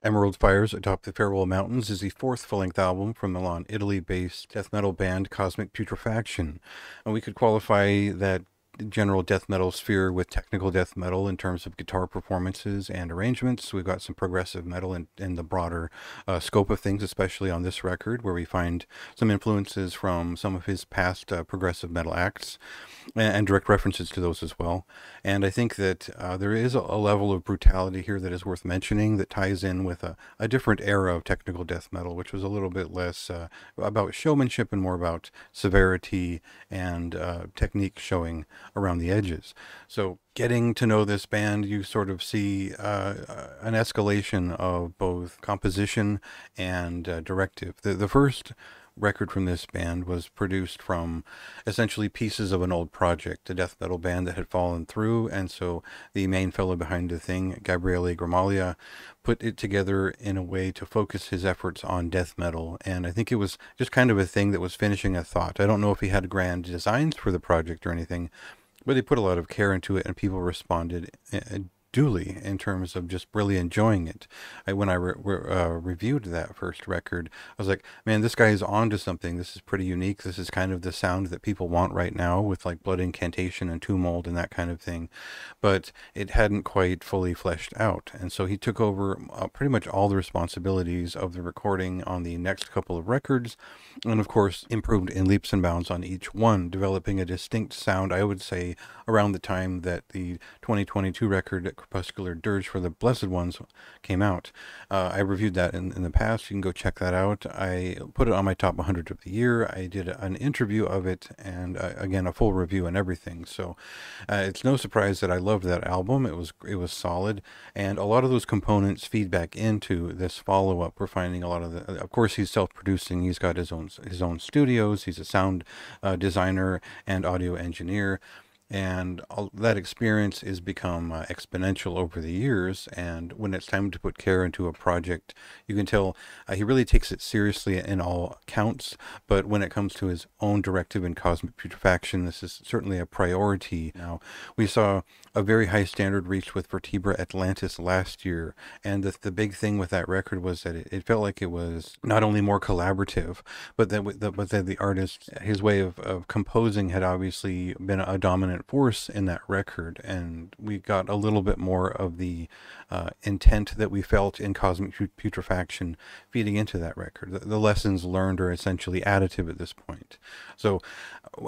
Emerald Fires Atop the Farewell Mountains is the fourth full-length album from the Milan, Italy-based death metal band Cosmic Putrefaction. And we could qualify that general death metal sphere with technical death metal in terms of guitar performances and arrangements. We've got some progressive metal in the broader scope of things, especially on this record, where we find some influences from some of his past progressive metal acts and direct references to those as well. And I think that there is a level of brutality here that is worth mentioning that ties in with a different era of technical death metal, which was a little bit less about showmanship and more about severity and technique showing around the edges. So getting to know this band, you sort of see an escalation of both composition and directive. The first record from this band was produced from essentially pieces of an old project, a death metal band that had fallen through, and so the main fellow behind the thing, Gabriele Gramaglia, put it together in a way to focus his efforts on death metal, and I think it was just kind of a thing that was finishing a thought. I don't know if he had grand designs for the project or anything, but they put a lot of care into it, and people responded duly in terms of just really enjoying it. When I reviewed that first record, I was like, man, this guy is on to something. This is pretty unique. This is kind of the sound that people want right now with like Blood Incantation and Tomb Mold and that kind of thing. But it hadn't quite fully fleshed out. And so he took over pretty much all the responsibilities of the recording on the next couple of records. And of course, improved in leaps and bounds on each one, developing a distinct sound, I would say, around the time that the 2022 record Crepuscular Dirge for the Blessed Ones came out. I reviewed that in the past. You can go check that out. I put it on my top 100 of the year. I did an interview of it and again a full review and everything. So it's no surprise that I loved that album. It was solid, and a lot of those components feed back into this follow-up. We're finding a lot of the. Of course, he's self-producing. He's got his own studios. He's a sound designer and audio engineer. And that experience has become exponential over the years. And when it's time to put care into a project, you can tell he really takes it seriously in all counts. But when it comes to his own directive in Cosmic Putrefaction, this is certainly a priority. Now, we saw a very high standard reached with Vertebra Atlantis last year. And the big thing with that record was that it felt like it was not only more collaborative, but that the artist, his way of composing had obviously been a dominant force in that record, and we got a little bit more of the intent that we felt in Cosmic Putrefaction feeding into that record. The lessons learned are essentially additive at this point. So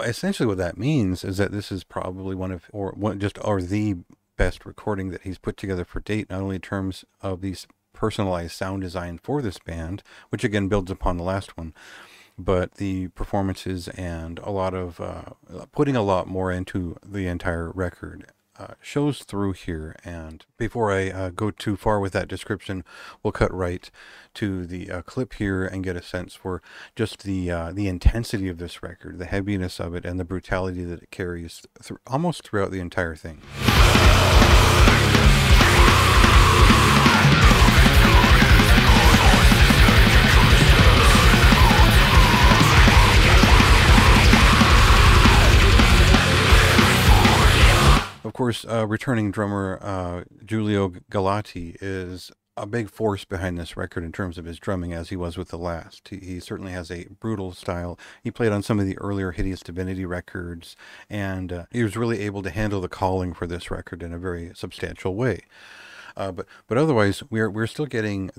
essentially what that means is that this is probably the best recording that he's put together for date, not only in terms of these personalized sound design for this band, which again builds upon the last one, but the performances and a lot of putting a lot more into the entire record shows through here. And before I go too far with that description, we'll cut right to the clip here and get a sense for just the intensity of this record, the heaviness of it, and the brutality that it carries almost throughout the entire thing. Of course, returning drummer Giulio Galati is a big force behind this record in terms of his drumming, as he was with the last. He certainly has a brutal style. He played on some of the earlier Hideous Divinity records, and he was really able to handle the calling for this record in a very substantial way. But otherwise, we're still getting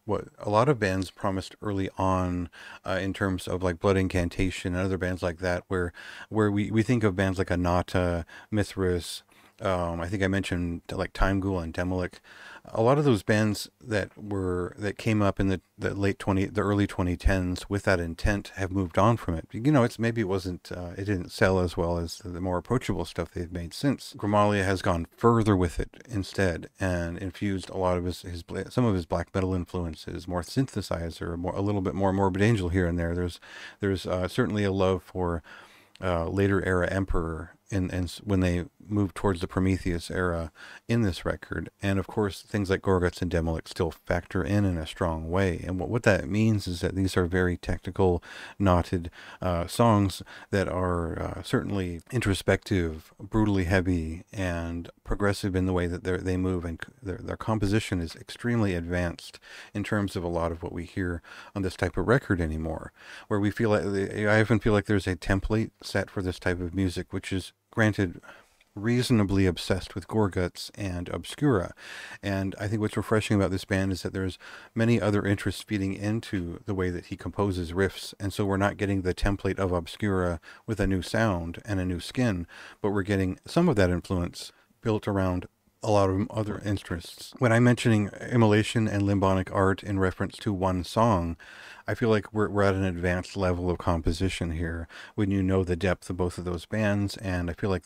what a lot of bands promised early on in terms of like Blood Incantation and other bands like that, where we think of bands like Anata, Mithras. I think I mentioned like Time Ghoul and Demolic. A lot of those bands that came up in the early 2010s with that intent have moved on from it. You know, it didn't sell as well as the more approachable stuff they've made since. Gramaglia has gone further with it instead and infused a lot of some of his black metal influences, more synthesizer, a little bit more Morbid Angel here and there. There's certainly a love for later era Emperor when they move towards the Prometheus era in this record. And of course, things like Gorguts and Demolik still factor in a strong way. And what that means is that these are very technical, knotted songs that are certainly introspective, brutally heavy, and progressive in the way that they move, and their composition is extremely advanced in terms of a lot of what we hear on this type of record anymore, where we feel like, I often feel like there's a template set for this type of music, which is granted reasonably obsessed with Gorguts and Obscura. And I think what's refreshing about this band is that there's many other interests feeding into the way that he composes riffs, and so we're not getting the template of Obscura with a new sound and a new skin, but we're getting some of that influence built around a lot of other interests. When I'm mentioning immolation and limbonic art in reference to one song, I feel like we're at an advanced level of composition here when you know the depth of both of those bands, and I feel like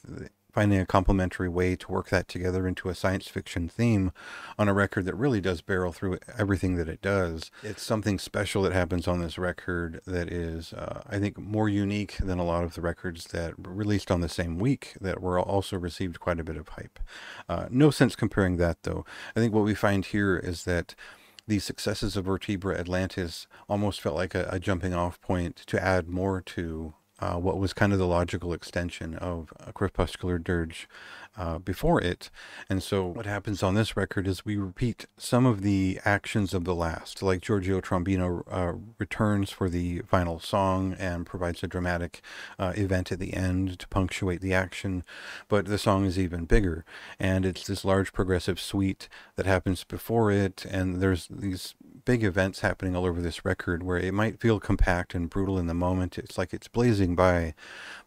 finding a complementary way to work that together into a science fiction theme on a record that really does barrel through everything that it does. It's something special that happens on this record that is, I think, more unique than a lot of the records that were released on the same week that were also received quite a bit of hype. No sense comparing that, though. I think what we find here is that the successes of Vertebra Atlantis almost felt like a jumping off point to add more to what was kind of the logical extension of a Crepuscular Dirge before it. And so what happens on this record is we repeat some of the actions of the last, like Giorgio Trombino returns for the final song and provides a dramatic event at the end to punctuate the action, but the song is even bigger, and it's this large progressive suite that happens before it, and there's these big events happening all over this record where it might feel compact and brutal in the moment. It's like it's blazing by,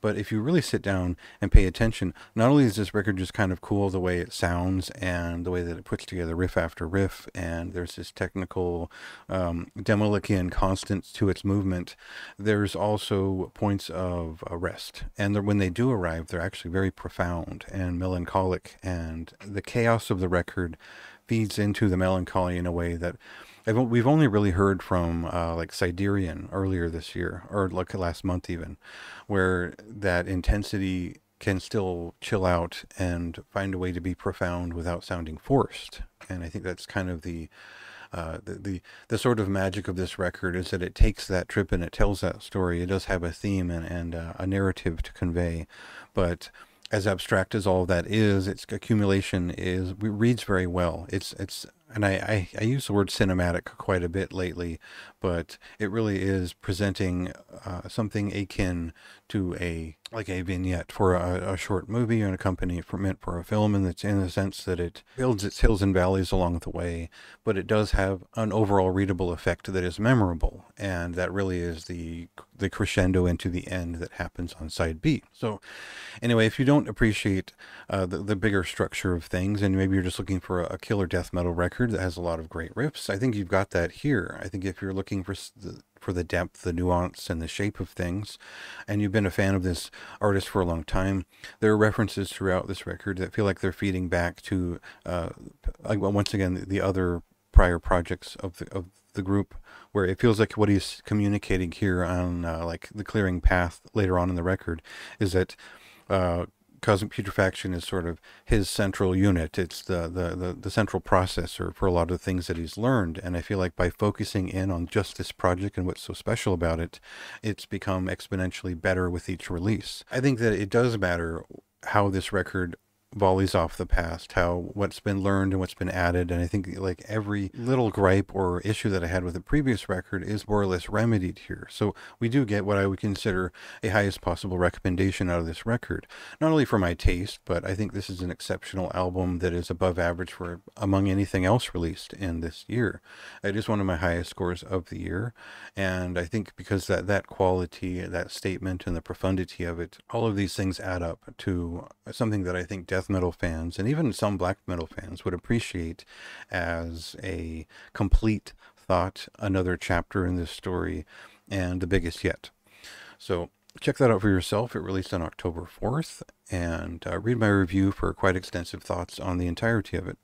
but if you really sit down and pay attention, not only is this record just kind of cool the way it sounds and the way that it puts together riff after riff, and there's this technical Demolikian constants to its movement, there's also points of rest, and when they do arrive, they're actually very profound and melancholic, and the chaos of the record feeds into the melancholy in a way that we've only really heard from like Siderian earlier this year, or like last month even, where that intensity can still chill out and find a way to be profound without sounding forced. And I think that's kind of the sort of magic of this record, is that it takes that trip and it tells that story. It does have a theme and a narrative to convey, but as abstract as all of that is, its accumulation reads very well. And I use the word cinematic quite a bit lately, but it really is presenting something akin to a vignette for a short movie or a company meant for a film, and it's in the sense that it builds its hills and valleys along the way, but it does have an overall readable effect that is memorable, and that really is the crescendo into the end that happens on side B. So anyway, if you don't appreciate the bigger structure of things, and maybe you're just looking for a killer death metal record that has a lot of great riffs, I think you've got that here. I think if you're looking for the depth, the nuance, and the shape of things, and you've been a fan of this artist for a long time, there are references throughout this record that feel like they're feeding back to, once again, the other prior projects of the group, where it feels like what he's communicating here on like the Clearing Path later on in the record is that Cosmic Putrefaction is sort of his central unit. It's the central processor for a lot of the things that he's learned. And I feel like by focusing in on just this project and what's so special about it, it's become exponentially better with each release. I think that it does matter how this record volleys off the past, what's been learned and what's been added, and I think like every little gripe or issue that I had with the previous record is more or less remedied here. So we do get what I would consider a highest possible recommendation out of this record, not only for my taste, but I think this is an exceptional album that is above average for among anything else released in this year. It is one of my highest scores of the year, and I think because that quality, that statement, and the profundity of it, all of these things add up to something that I think death metal fans and even some black metal fans would appreciate as a complete thought, another chapter in this story, and the biggest yet. So check that out for yourself. It released on October 4th, and read my review for quite extensive thoughts on the entirety of it.